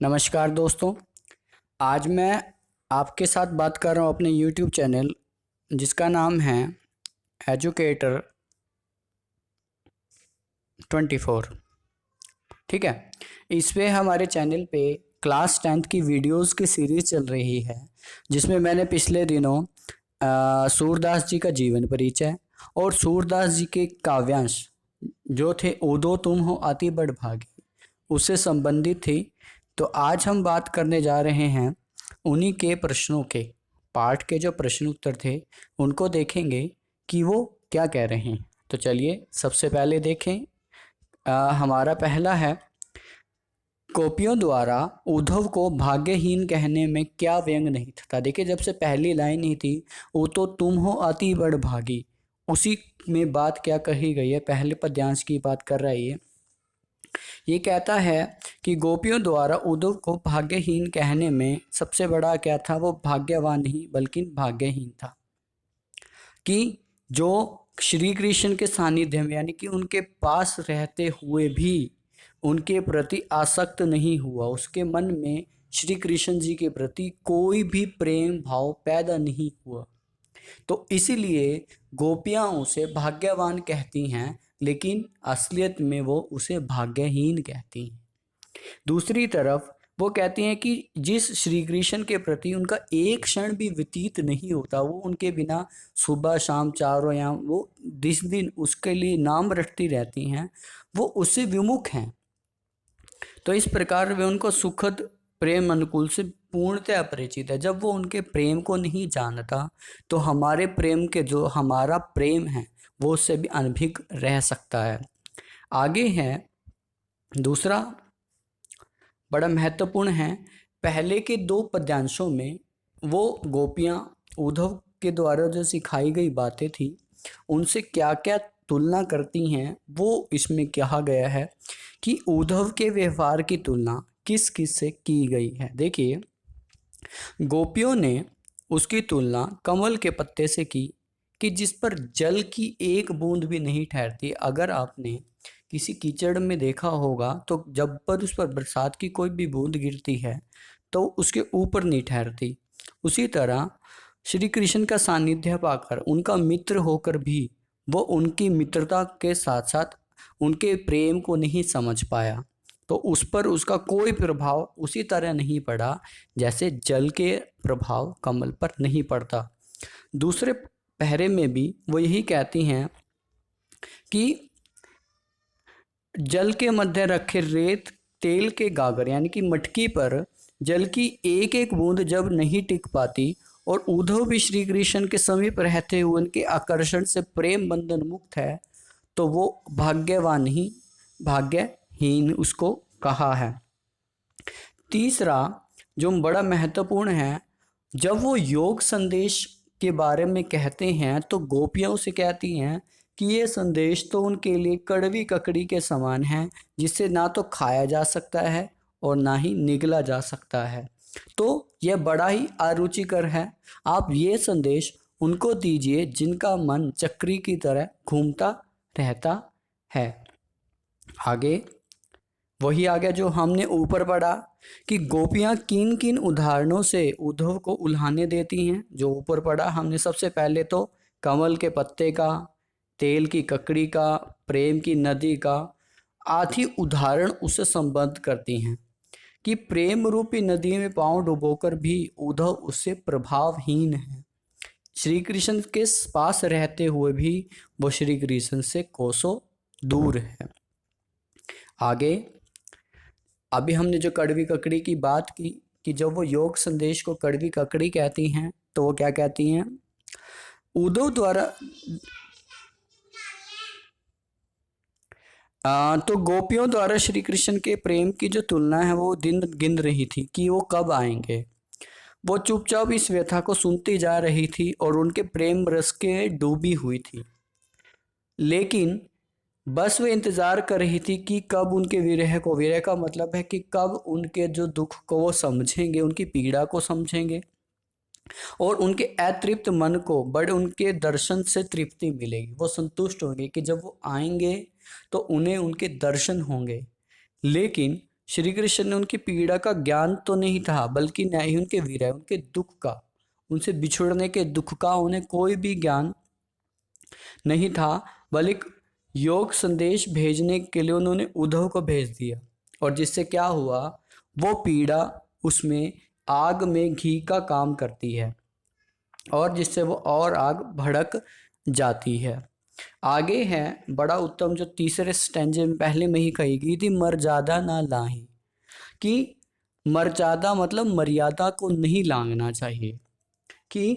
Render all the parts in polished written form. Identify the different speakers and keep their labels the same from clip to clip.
Speaker 1: नमस्कार दोस्तों। आज मैं आपके साथ बात कर रहा हूँ अपने YouTube चैनल जिसका नाम है एजुकेटर 24। ठीक है, इस पे हमारे चैनल पे क्लास 10th की वीडियोस की सीरीज़ चल रही है, जिसमें मैंने पिछले दिनों सूरदास जी का जीवन परिचय और सूरदास जी के काव्यांश जो थे ओदो तुम हो अति बड़ भागी उससे संबंधित थी। तो आज हम बात करने जा रहे हैं उन्हीं के प्रश्नों के पाठ के जो प्रश्न उत्तर थे उनको देखेंगे कि वो क्या कह रहे हैं। तो चलिए सबसे पहले देखें। हमारा पहला है, गोपियों द्वारा उद्धव को भाग्यहीन कहने में क्या व्यंग नहीं था। देखिए, जब से पहली लाइन ही थी वो तो तुम हो अति बड़ भागी, उसी में बात क्या कही गई है, पहले पद्यांश की बात कर रही है। ये कहता है कि गोपियों द्वारा उद्धव को भाग्यहीन कहने में सबसे बड़ा क्या था, वो भाग्यवान नहीं बल्कि भाग्यहीन था कि जो श्री कृष्ण के सानिध्य में यानी कि उनके पास रहते हुए भी उनके प्रति आसक्त नहीं हुआ, उसके मन में श्री कृष्ण जी के प्रति कोई भी प्रेम भाव पैदा नहीं हुआ, तो इसीलिए गोपियां उसे भाग्यवान कहती हैं, लेकिन असलियत में वो उसे भाग्यहीन कहती हैं। दूसरी तरफ वो कहती हैं कि जिस श्री कृष्ण के प्रति उनका एक क्षण भी व्यतीत नहीं होता, वो उनके बिना सुबह शाम चारों या वो जिस दिन उसके लिए नाम रटती रहती हैं, वो उससे विमुख हैं। तो इस प्रकार वे उनको सुखद प्रेम अनुकूल से पूर्णतः अपरिचित है। जब वो उनके प्रेम को नहीं जानता तो हमारे प्रेम के जो हमारा प्रेम है वो उससे भी अनभिज्ञ रह सकता है। आगे है दूसरा बड़ा महत्वपूर्ण है, पहले के दो पद्यांशों में वो गोपियाँ उद्धव के द्वारा जो सिखाई गई बातें थी उनसे क्या क्या तुलना करती हैं, वो इसमें कहा गया है कि उद्धव के व्यवहार की तुलना किस किस से की गई है। देखिए, गोपियों ने उसकी तुलना कमल के पत्ते से की कि जिस पर जल की एक बूंद भी नहीं ठहरती। अगर आपने किसी कीचड़ में देखा होगा तो जब पर उस पर बरसात की कोई भी बूंद गिरती है तो उसके ऊपर नहीं ठहरती। उसी तरह श्री कृष्ण का सानिध्य पाकर उनका मित्र होकर भी वो उनकी मित्रता के साथ साथ उनके प्रेम को नहीं समझ पाया, तो उस पर उसका कोई प्रभाव उसी तरह नहीं पड़ा जैसे जल के प्रभाव कमल पर नहीं पड़ता। दूसरे पहरे में भी वो यही कहती हैं कि जल के मध्य रखे रेत तेल के गागर यानी कि मटकी पर जल की एक एक बूंद जब नहीं टिक पाती और उद्धव भी श्री कृष्ण के समीप रहते हुए उनके आकर्षण से प्रेम बंधन मुक्त है, तो वो भाग्यवान ही भाग्यहीन उसको कहा है। तीसरा जो बड़ा महत्वपूर्ण है, जब वो योग संदेश के बारे में कहते हैं तो गोपियां उसे कहती हैं कि ये संदेश तो उनके लिए कड़वी ककड़ी के समान है, जिसे ना तो खाया जा सकता है और ना ही निगला जा सकता है, तो यह बड़ा ही अरुचिकर है। आप ये संदेश उनको दीजिए जिनका मन चक्री की तरह घूमता रहता है। आगे वही आ गया जो हमने ऊपर पढ़ा कि गोपियां किन किन उदाहरणों से उद्धव को उल्हाने देती हैं। जो ऊपर पढ़ा हमने, सबसे पहले तो कमल के पत्ते का, तेल की ककड़ी का, प्रेम की नदी का आदि उदाहरण उससे संबद्ध करती हैं कि प्रेम रूपी नदी में पांव डुबोकर भी उद्धव उससे प्रभावहीन है। श्री कृष्ण के पास रहते हुए भी वो श्री कृष्ण से कोसों दूर है। आगे अभी हमने जो कड़वी ककड़ी की बात की कि जब वो योग संदेश को कड़वी ककड़ी कहती हैं तो वो क्या कहती हैं, उद्धव द्वारा तो गोपियों द्वारा श्री कृष्ण के प्रेम की जो तुलना है वो दिन गिन रही थी कि वो कब आएंगे। वो चुपचाप इस व्यथा को सुनती जा रही थी और उनके प्रेम रस के डूबी हुई थी, लेकिन बस वे इंतजार कर रही थी कि कब उनके विरह को, विरह का मतलब है कि कब उनके जो दुख को वो समझेंगे, उनकी पीड़ा को समझेंगे और उनके अतृप्त मन को बड़े उनके दर्शन से तृप्ति मिलेगी। वो संतुष्ट होंगे कि जब वो आएंगे तो उन्हें उनके दर्शन होंगे, लेकिन श्री कृष्ण ने उनकी पीड़ा का ज्ञान तो नहीं था, बल्कि न ही उनके विरह, उनके दुख का, उनसे बिछुड़ने के दुख का उन्हें कोई भी ज्ञान नहीं था, बल्कि योग संदेश भेजने के लिए उन्होंने उद्धव को भेज दिया। और जिससे क्या हुआ, वो पीड़ा उसमें आग में घी का काम करती है और जिससे वो और आग भड़क जाती है। आगे है बड़ा उत्तम, जो तीसरे स्टैंजे में पहले में ही कही गई थी, मर्यादा ना लाही, कि मर्यादा मतलब मर्यादा को नहीं लांघना चाहिए, कि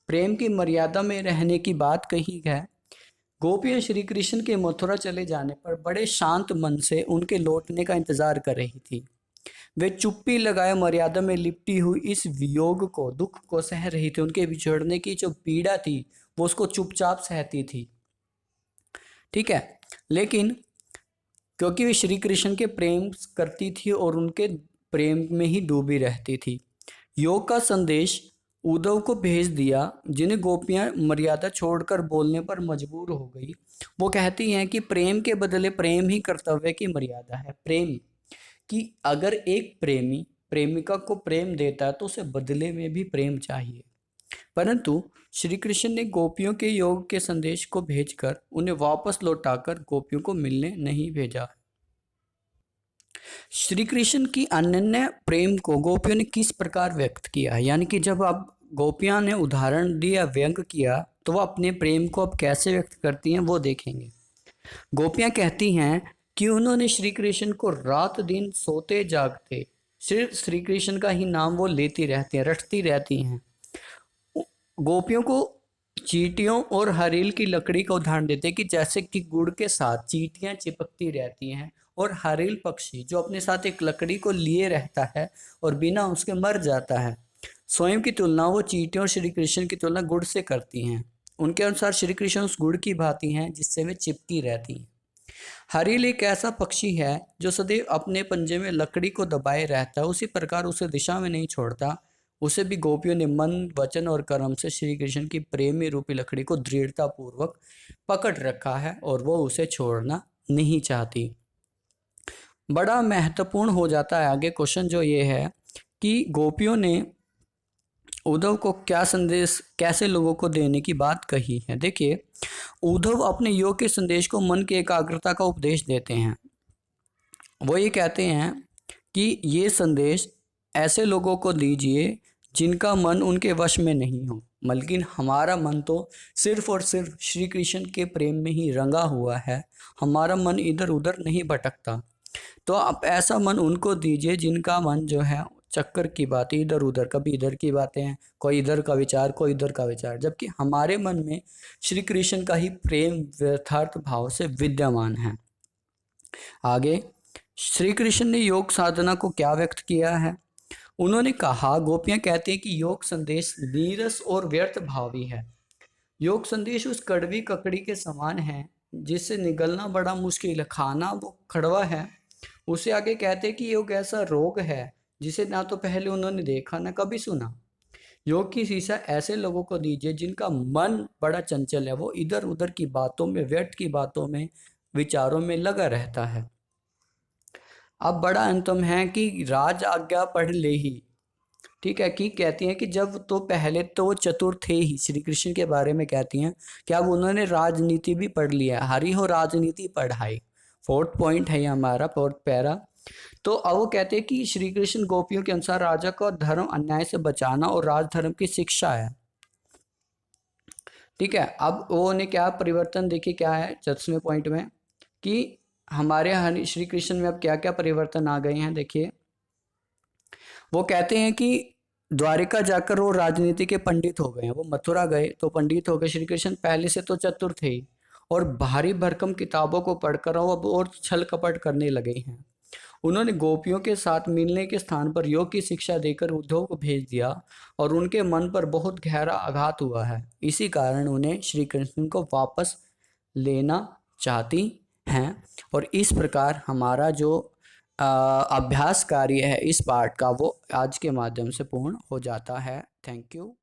Speaker 1: प्रेम की मर्यादा में रहने की बात कही है। गोपियां श्री कृष्ण के मथुरा चले जाने पर बड़े शांत मन से उनके लौटने का इंतजार कर रही थी। वे चुप्पी लगाए मर्यादा में लिपटी हुई इस वियोग को, दुख को सह रही थी। उनके बिछड़ने की जो पीड़ा थी वो उसको चुपचाप सहती थी, ठीक है। लेकिन क्योंकि वे श्री कृष्ण के प्रेम करती थी और उनके प्रेम में ही डूबी रहती थी, योग का संदेश उद्धव को भेज दिया, जिन्हें गोपियां मर्यादा छोड़कर बोलने पर मजबूर हो गई। वो कहती हैं कि प्रेम के बदले प्रेम ही कर्तव्य की मर्यादा है। प्रेम कि अगर एक प्रेमी प्रेमिका को प्रेम देता है तो उसे बदले में भी प्रेम चाहिए, परंतु श्री कृष्ण ने गोपियों के योग के संदेश को भेजकर उन्हें वापस लौटाकर गोपियों को मिलने नहीं भेजा। श्री कृष्ण की अनन्य प्रेम को गोपियों ने किस प्रकार व्यक्त किया, यानी कि जब अब गोपियां ने उदाहरण दिया, व्यंग किया, तो वह अपने प्रेम को अब कैसे व्यक्त करती हैं वो देखेंगे। गोपियां कहती हैं कि उन्होंने श्री कृष्ण को रात दिन सोते जागते सिर्फ श्री कृष्ण का ही नाम वो लेती रहती हैं, रटती रहती हैं। गोपियों को चींटियों और हरील की लकड़ी का उदाहरण देते हैं कि जैसे कि गुड़ के साथ चींटियां चिपकती रहती हैं और हरील पक्षी जो अपने साथ एक लकड़ी को लिए रहता है और बिना उसके मर जाता है, स्वयं की तुलना वो चींटियों और श्री कृष्ण की तुलना गुड़ से करती हैं। उनके अनुसार श्री कृष्ण उस गुड़ की भांति हैं जिससे वे चिपकी रहती हैं। हरील एक ऐसा पक्षी है जो सदैव अपने पंजे में लकड़ी को दबाए रहता है, उसी प्रकार उसे दिशा में नहीं छोड़ता। उसे भी गोपियों ने मन, वचन और कर्म से श्री कृष्ण की प्रेमी रूपी लकड़ी को दृढ़ता पूर्वक पकड़ रखा है और वो उसे छोड़ना नहीं चाहती। बड़ा महत्वपूर्ण हो जाता है आगे क्वेश्चन, जो ये है कि गोपियों ने उद्धव को क्या संदेश, कैसे लोगों को देने की बात कही है। देखिए, उद्धव अपने योग के संदेश को मन की एकाग्रता का उपदेश देते हैं। वो ये कहते हैं कि ये संदेश ऐसे लोगों को दीजिए जिनका मन उनके वश में नहीं हो, बल्कि हमारा मन तो सिर्फ और सिर्फ श्री कृष्ण के प्रेम में ही रंगा हुआ है, हमारा मन इधर उधर नहीं भटकता। तो आप ऐसा मन उनको दीजिए जिनका मन जो है चक्कर की बातें, इधर उधर, कभी इधर की बातें हैं, कोई इधर का विचार, कोई इधर का विचार, जबकि हमारे मन में श्री कृष्ण का ही प्रेम यथार्थ भाव से विद्यमान है। आगे श्री कृष्ण ने योग साधना को क्या व्यक्त किया है। उन्होंने कहा, गोपियां कहते हैं कि योग संदेश नीरस और व्यर्थ भावी है। योग संदेश उस कड़वी ककड़ी के समान है जिससे निगलना बड़ा मुश्किल है, खाना वो कड़वा है। उसे आगे कहते हैं कि योग ऐसा रोग है जिसे ना तो पहले उन्होंने देखा ना कभी सुना। योग की शीशा ऐसे लोगों को दीजिए जिनका मन बड़ा चंचल है, वो इधर उधर की बातों में, व्यर्थ की बातों में, विचारों में लगा रहता है। अब बड़ा अंतम है कि राज आज्ञा पढ़ ले ही, ठीक है, कि कहती हैं कि जब तो पहले तो वो चतुर थे ही, श्री कृष्ण के बारे में कहती हैं कि अब उन्होंने राजनीति भी पढ़ लिया, हरी हो राजनीति पढ़ाई। 4th पॉइंट है ये हमारा, 4th पैरा। तो अब वो कहते हैं कि श्री कृष्ण गोपियों के अनुसार राजा का धर्म अन्याय से बचाना और राजधर्म की शिक्षा है, ठीक है। अब वो ने क्या परिवर्तन, देखिए क्या है 10वें पॉइंट में, कि हमारे श्री कृष्ण में अब क्या क्या परिवर्तन आ गए हैं। देखिए, वो कहते हैं कि द्वारिका जाकर वो राजनीति के पंडित हो गए हैं, वो मथुरा गए तो पंडित हो गए। श्री कृष्ण पहले से तो चतुर थे ही और भारी भरकम किताबों को पढ़कर वो अब और छल कपट करने लगे हैं। उन्होंने गोपियों के साथ मिलने के स्थान पर योग की शिक्षा देकर उद्धव को भेज दिया और उनके मन पर बहुत गहरा आघात हुआ है। इसी कारण उन्हें श्री कृष्ण को वापस लेना चाहती हैं और इस प्रकार हमारा जो अभ्यास कार्य है इस पाठ का वो आज के माध्यम से पूर्ण हो जाता है। Thank you.